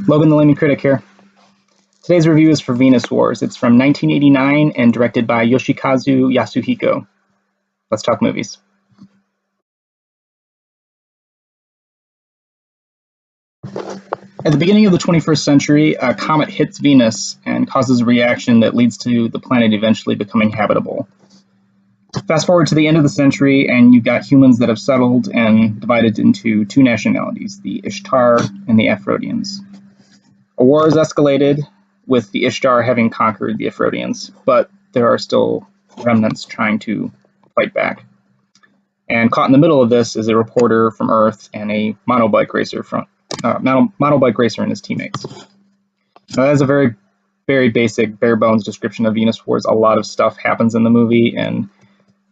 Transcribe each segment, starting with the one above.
Logan, the Layman Critic here. Today's review is for Venus Wars. It's from 1989 and directed by Yoshikazu Yasuhiko. Let's talk movies. At the beginning of the 21st century, a comet hits Venus and causes a reaction that leads to the planet eventually becoming habitable. Fast forward to the end of the century, and you've got humans that have settled and divided into two nationalities, the Ishtar and the Aphroditeans. A war has escalated, with the Ishtar having conquered the Aphroditeans, but there are still remnants trying to fight back. And caught in the middle of this is a reporter from Earth and a mountain bike racer and his teammates. Now, that is a very, very basic, bare bones description of Venus Wars. A lot of stuff happens in the movie, and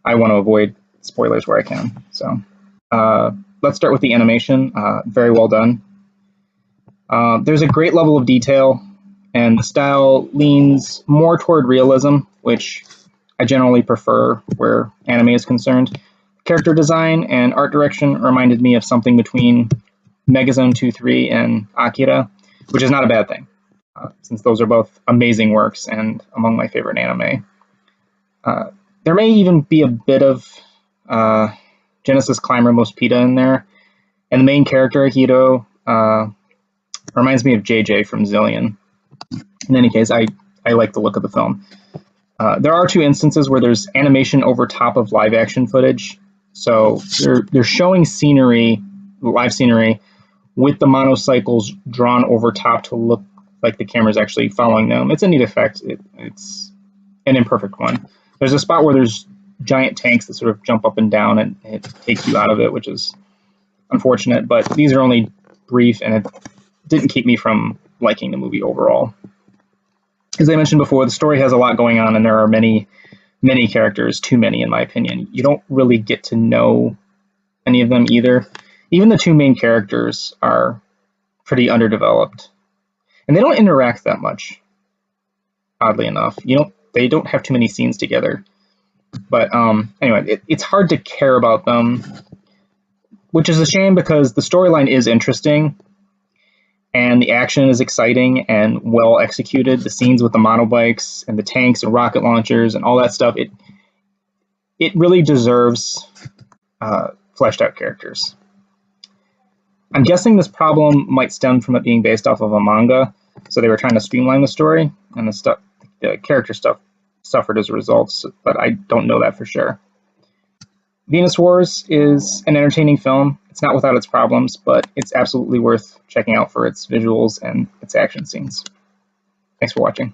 I want to avoid spoilers where I can. So let's start with the animation. Very well done. There's a great level of detail, and the style leans more toward realism, which I generally prefer where anime is concerned. Character design and art direction reminded me of something between Megazone 2-3 and Akira, which is not a bad thing, since those are both amazing works and among my favorite anime. There may even be a bit of Genesis Climber Mospita in there, and the main character, Hiro, reminds me of JJ from Zillion. In any case, I like the look of the film. There are two instances where there's animation over top of live action footage. So they're showing scenery, live scenery, with the monocycles drawn over top to look like the camera's actually following them. It's a neat effect. It's an imperfect one. There's a spot where there's giant tanks that sort of jump up and down, and it takes you out of it, which is unfortunate. But these are only brief, and it didn't keep me from liking the movie overall. As I mentioned before, the story has a lot going on, and there are many characters, too many in my opinion. You don't really get to know any of them either. Even the two main characters are pretty underdeveloped, and they don't interact that much, oddly enough. They don't have too many scenes together. But anyway, it's hard to care about them, which is a shame because the storyline is interesting, and the action is exciting and well executed. The scenes with the monobikes and the tanks and rocket launchers and all that stuff, it really deserves fleshed out characters. I'm guessing this problem might stem from it being based off of a manga, so they were trying to streamline the story, and the character stuff suffered as a result, but I don't know that for sure. Venus Wars is an entertaining film. It's not without its problems, but it's absolutely worth checking out for its visuals and its action scenes. Thanks for watching.